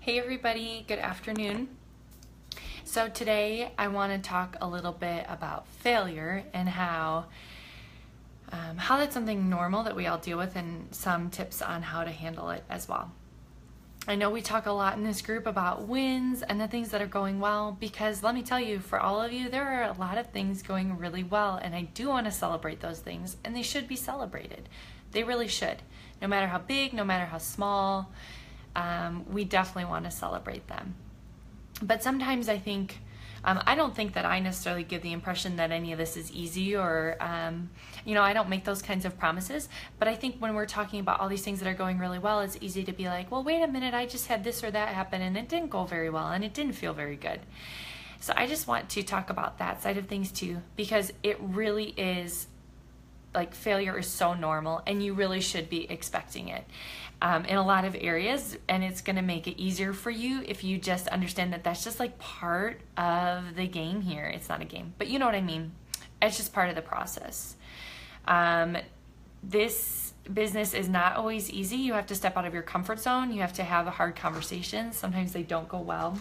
Hey everybody, good afternoon. So today I want to talk a little bit about failure and how that's something normal that we all deal with, and some tips on how to handle it as well. I know we talk a lot in this group about wins and the things that are going well, because let me tell you, for all of you, there are a lot of things going really well, and I do want to celebrate those things, and they should be celebrated. They really should. No matter how big, no matter how small, we definitely want to celebrate them. But sometimes I think, I don't think that I necessarily give the impression that any of this is easy, or, I don't make those kinds of promises. But I think when we're talking about all these things that are going really well, it's easy to be like, well, wait a minute, I just had this or that happen and it didn't go very well and it didn't feel very good. So I just want to talk about that side of things too, because it really is, like, failure is so normal and you really should be expecting it in a lot of areas, and it's going to make it easier for you if you just understand that that's just like part of the game here. It's not a game, but you know what I mean. It's just part of the process. This business is not always easy. You have to step out of your comfort zone. You have to have a hard conversations. Sometimes they don't go well.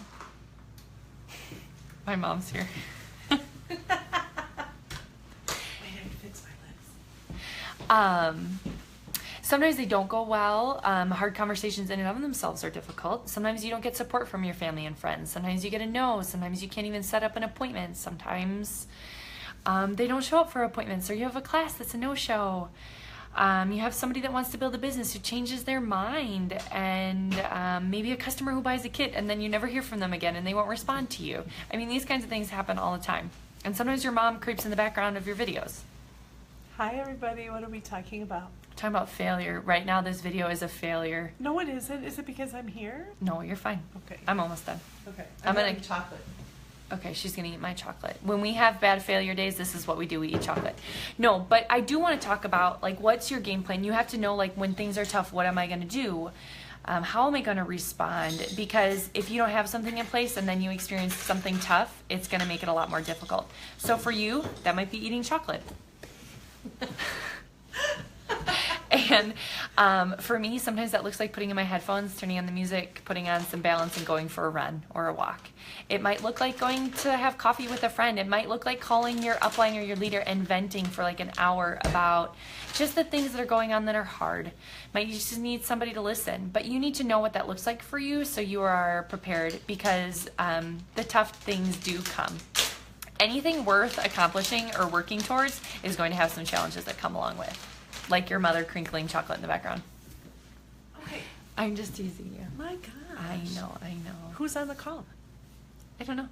My mom's here. Sometimes they don't go well. Hard conversations in and of themselves are difficult. Sometimes you don't get support from your family and friends. Sometimes you get a no. Sometimes you can't even set up an appointment. Sometimes they don't show up for appointments, or you have a class that's a no-show. You have somebody that wants to build a business who changes their mind, and maybe a customer who buys a kit and then you never hear from them again and they won't respond to you. I mean, these kinds of things happen all the time. And sometimes your mom creeps in the background of your videos. Hi everybody, what are we talking about? Talking about failure. Right now this video is a failure. No, it isn't. Is it because I'm here? No, you're fine. Okay. I'm almost done. Okay. I'm gonna eat chocolate. Okay, she's gonna eat my chocolate. When we have bad failure days, this is what we do, we eat chocolate. No, but I do want to talk about, like, what's your game plan? You have to know, like, when things are tough, what am I gonna do? How am I gonna respond? Because if you don't have something in place and then you experience something tough, it's gonna make it a lot more difficult. So for you, that might be eating chocolate. And for me, sometimes that looks like putting in my headphones, turning on the music, putting on some balance, and going for a run or a walk. It might look like going to have coffee with a friend. It might look like calling your upline or your leader and venting for like an hour about just the things that are going on that are hard. You just need somebody to listen. But you need to know what that looks like for you so you are prepared, because the tough things do come. Anything worth accomplishing or working towards is going to have some challenges that come along with. Like your mother crinkling chocolate in the background. Okay. I'm just teasing you. My gosh. I know. Who's on the call? I don't know.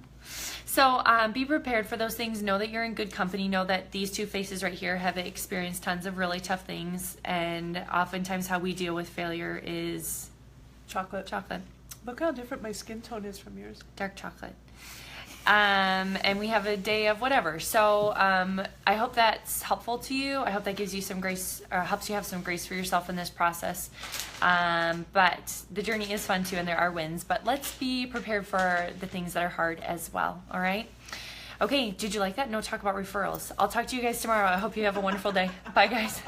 So be prepared for those things. Know that you're in good company. Know that these two faces right here have experienced tons of really tough things. And oftentimes how we deal with failure is Chocolate. Look how different my skin tone is from yours. dark chocolate. And we have a day of whatever. So I hope that's helpful to you. I hope that gives you some grace, or helps you have some grace for yourself in this process. But the journey is fun too, and there are wins. But let's be prepared for the things that are hard as well. All right? Okay, did you like that? No talk about referrals. I'll talk to you guys tomorrow. I hope you have a wonderful day. Bye, guys.